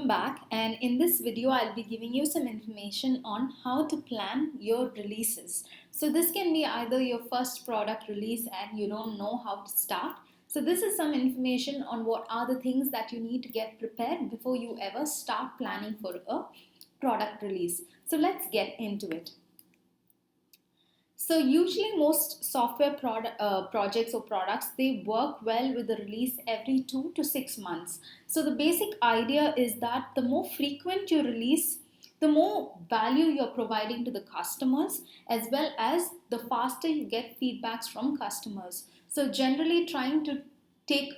back, and in this video I'll be giving you some information on how to plan your releases. So this can be either your first product release and you don't know how to start. So this is some information on what are the things that you need to get prepared before you ever start planning for a product release. So let's get into it. So usually most software projects or products, they work well with the release every 2 to 6 months. So the basic idea is that the more frequent you release, the more value you're providing to the customers, as well as the faster you get feedbacks from customers. So generally trying to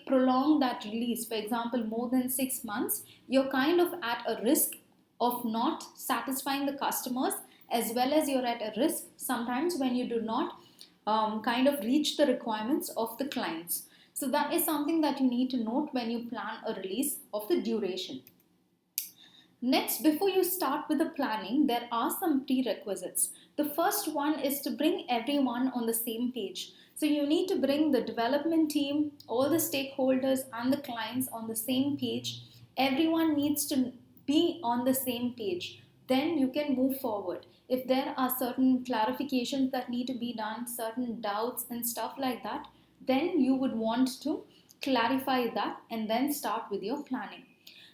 prolong that release, for example, more than 6 months, you're kind of at a risk of not satisfying the customers, as well as you're at a risk sometimes when you do not kind of reach the requirements of the clients. So that is something that you need to note when you plan a release of the duration. Next, before you start with the planning, there are some prerequisites. The first one is to bring everyone on the same page. So you need to bring the development team, all the stakeholders and the clients on the same page. Everyone needs to be on the same page. Then you can move forward. If there are certain clarifications that need to be done, certain doubts and stuff like that, then you would want to clarify that and then start with your planning.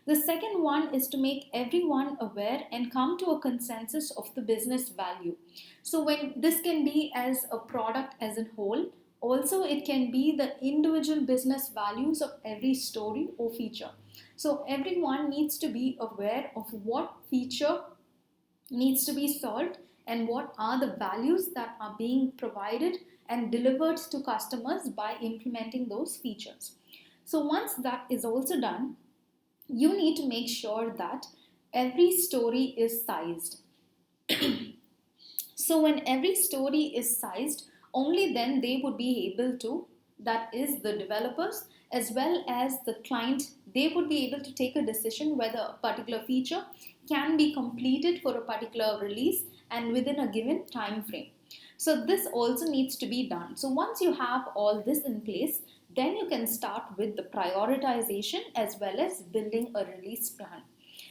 The second one is to make everyone aware and come to a consensus of the business value. So when this can be as a product as a whole, also it can be the individual business values of every story or feature. So everyone needs to be aware of what feature needs to be solved and what are the values that are being provided and delivered to customers by implementing those features. So once that is also done, you need to make sure that every story is sized. So when every story is sized, only then they would be able to, that is the developers as well as the client, they would be able to take a decision whether a particular feature can be completed for a particular release and within a given time frame. So this also needs to be done. So once you have all this in place, then you can start with the prioritization as well as building a release plan.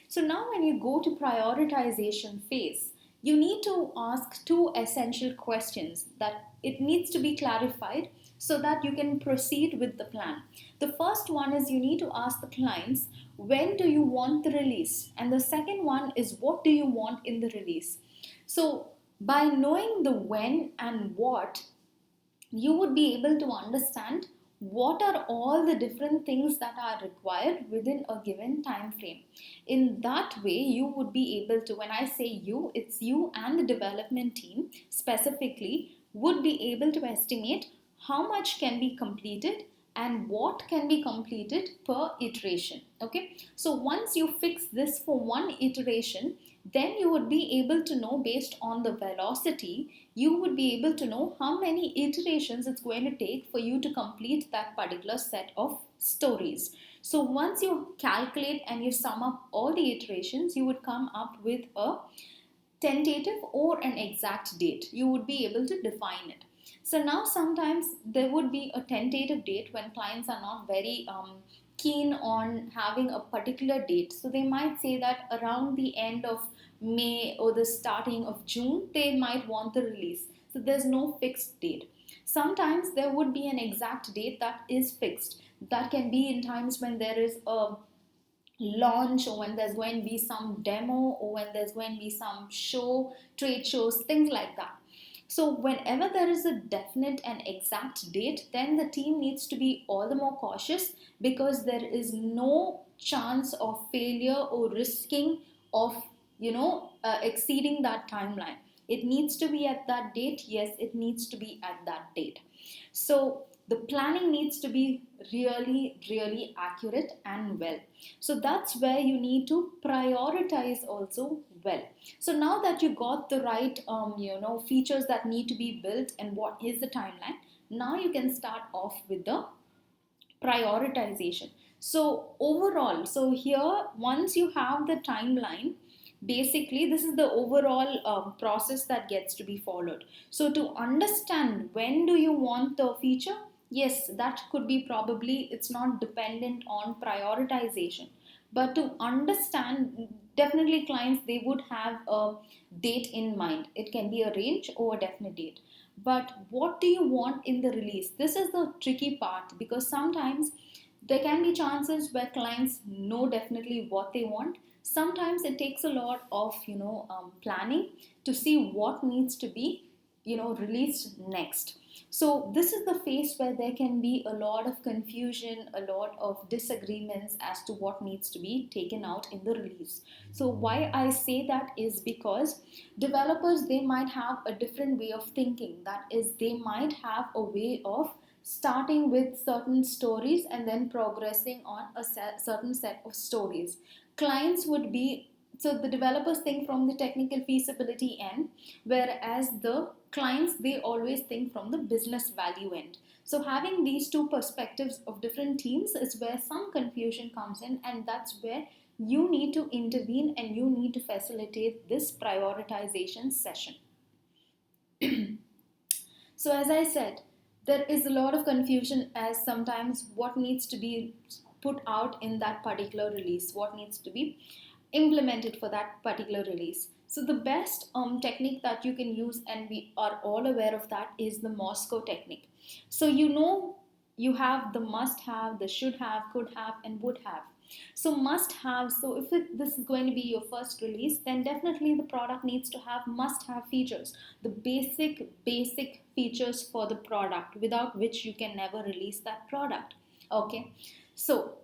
So now when you go to prioritization phase, you need to ask two essential questions that it needs to be clarified so that you can proceed with the plan. The first one is you need to ask the clients, when do you want the release? And the second one is, what do you want in the release? So by knowing the when and what, you would be able to understand what are all the different things that are required within a given time frame. In that way, you would be able to, when I say you, it's you and the development team specifically, would be able to estimate how much can be completed and what can be completed per iteration. Okay, so once you fix this for one iteration, then you would be able to know, based on the velocity, you would be able to know how many iterations it's going to take for you to complete that particular set of stories. So once you calculate and you sum up all the iterations, you would come up with a tentative or an exact date. You would be able to define it. So now sometimes there would be a tentative date when clients are not very keen on having a particular date. So they might say that around the end of May or the starting of June, they might want the release. So there's no fixed date. Sometimes there would be an exact date that is fixed. That can be in times when there is a launch, or when there's going to be some demo, or when there's going to be some show, trade shows, things like that. So whenever there is a definite and exact date, then the team needs to be all the more cautious, because there is no chance of failure or risking of exceeding that timeline. It needs to be at that date. Yes, it needs to be at that date. So the planning needs to be really, really accurate and well. So that's where you need to prioritize also well. So now that you got the right features that need to be built and what is the timeline, now you can start off with the prioritization. So overall, so here once you have the timeline, basically this is the overall process that gets to be followed. So to understand when do you want the feature, yes, that could be, probably it's not dependent on prioritization, But to understand, definitely clients, they would have a date in mind. It can be a range or a definite date. But what do you want in the release? This is the tricky part, because sometimes there can be chances where clients know definitely what they want. Sometimes it takes a lot of planning to see what needs to be released next. So this is the phase where there can be a lot of confusion, a lot of disagreements as to what needs to be taken out in the release. So why I say that is because developers, they might have a different way of thinking. That is, they might have a way of starting with certain stories and then progressing on a certain set of stories. Clients would be, so the developers think from the technical feasibility end, whereas the clients, they always think from the business value end. So having these two perspectives of different teams is where some confusion comes in, and that's where you need to intervene and you need to facilitate this prioritization session. So, as I said, there is a lot of confusion as sometimes what needs to be put out in that particular release, what needs to be implemented for that particular release. So, the best technique that you can use, and we are all aware of that, is the Moscow technique. So, you have the must have, the should have, could have, and would have. So must have, so if this is going to be your first release, then definitely the product needs to have must have features, the basic features for the product, without which you can never release that product. Okay, so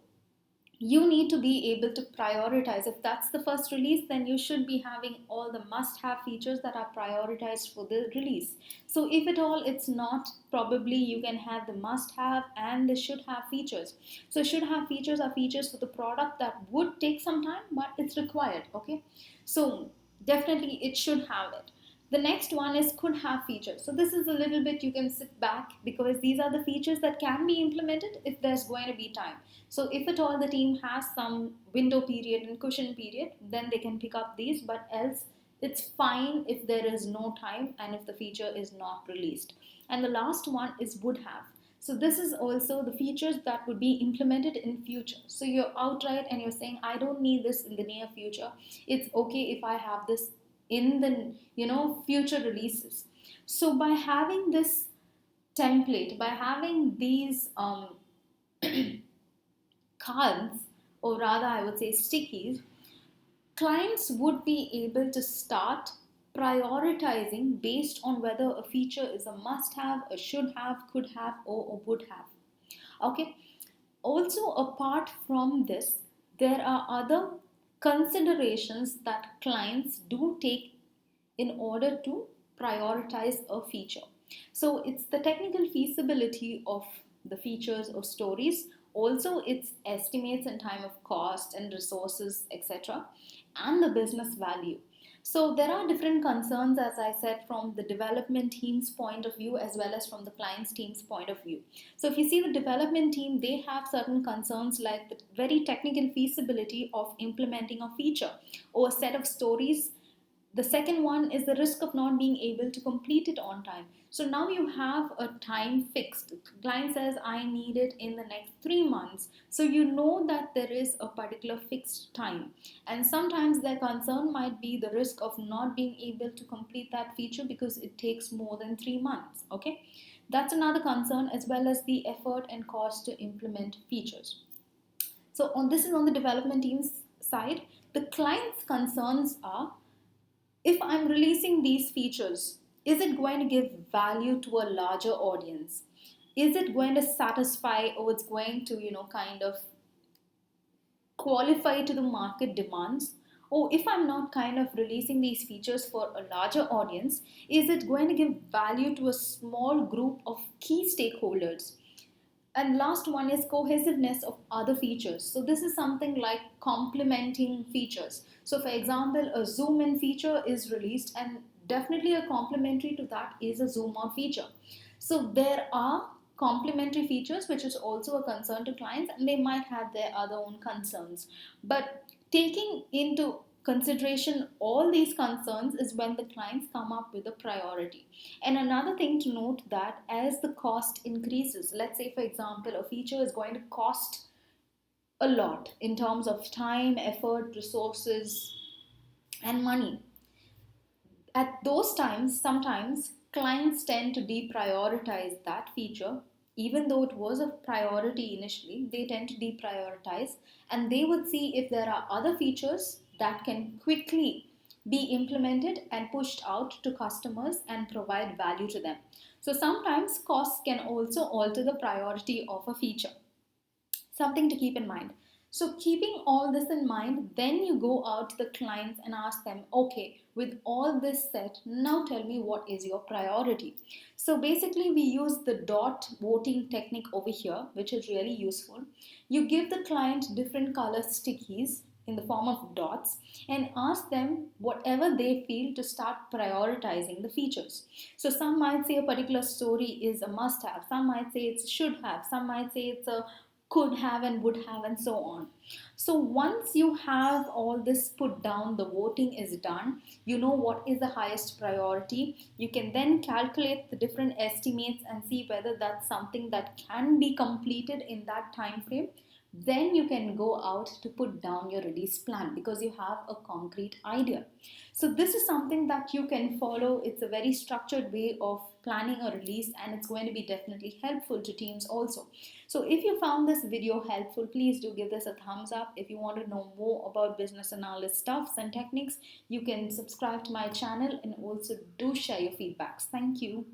you need to be able to prioritize. If that's the first release, then you should be having all the must have features that are prioritized for the release. So if at all it's not, probably you can have the must have and the should have features. So should have features are features for the product that would take some time, but it's required. Okay, so definitely it should have it. The next one is could have features. So this is a little bit, you can sit back, because these are the features that can be implemented if there's going to be time. So if at all the team has some window period and cushion period, then they can pick up these, but else it's fine if there is no time and if the feature is not released. And the last one is would have. So this is also the features that would be implemented in future. So you're outright and you're saying, I don't need this in the near future. It's okay if I have this in the future releases. So by having this template, by having these cards, or rather I would say stickies, clients would be able to start prioritizing based on whether a feature is a must have, a should have, could have, or a would have. Okay, also apart from this, there are other considerations that clients do take in order to prioritize a feature. So it's the technical feasibility of the features or stories, also its estimates and time of cost and resources, etc., and the business value. So there are different concerns, as I said, from the development team's point of view as well as from the client's team's point of view. So if you see the development team, they have certain concerns like the very technical feasibility of implementing a feature or a set of stories. The second one is the risk of not being able to complete it on time. So now you have a time fixed. Client says, I need it in the next 3 months. So you know that there is a particular fixed time. And sometimes their concern might be the risk of not being able to complete that feature because it takes more than 3 months. Okay, that's another concern, as well as the effort and cost to implement features. So on this is on the development team's side. The client's concerns are, if I'm releasing these features, is it going to give value to a larger audience? Is it going to satisfy, or it's going to, kind of qualify to the market demands? Or if I'm not kind of releasing these features for a larger audience, is it going to give value to a small group of key stakeholders? And last one is cohesiveness of other features. So this is something like complementing features. So for example, a zoom in feature is released, and definitely a complementary to that is a zoom out feature. So there are complementary features which is also a concern to clients, and they might have their other own concerns. But taking into consideration all these concerns is when the clients come up with a priority. And another thing to note, that as the cost increases, let's say for example a feature is going to cost a lot in terms of time, effort, resources, and money. At those times, sometimes clients tend to deprioritize that feature. Even though it was a priority initially, they tend to deprioritize, and they would see if there are other features that can quickly be implemented and pushed out to customers and provide value to them. So sometimes costs can also alter the priority of a feature. Something to keep in mind. So, keeping all this in mind, then you go out to the clients and ask them, okay, with all this set, now tell me what is your priority. So, basically, we use the dot voting technique over here, which is really useful. You give the client different color stickies in the form of dots and ask them whatever they feel to start prioritizing the features. So some might say a particular story is a must have, some might say it's should have, some might say it's a could have and would have, and so on. So once you have all this put down, the voting is done, you know what is the highest priority. You can then calculate the different estimates and see whether that's something that can be completed in that time frame. Then you can go out to put down your release plan because you have a concrete idea. So this is something that you can follow. It's a very structured way of planning a release, and it's going to be definitely helpful to teams also. So if you found this video helpful, please do give this a thumbs up. If you want to know more about business analyst stuffs and techniques, you can subscribe to my channel and also do share your feedbacks. Thank you.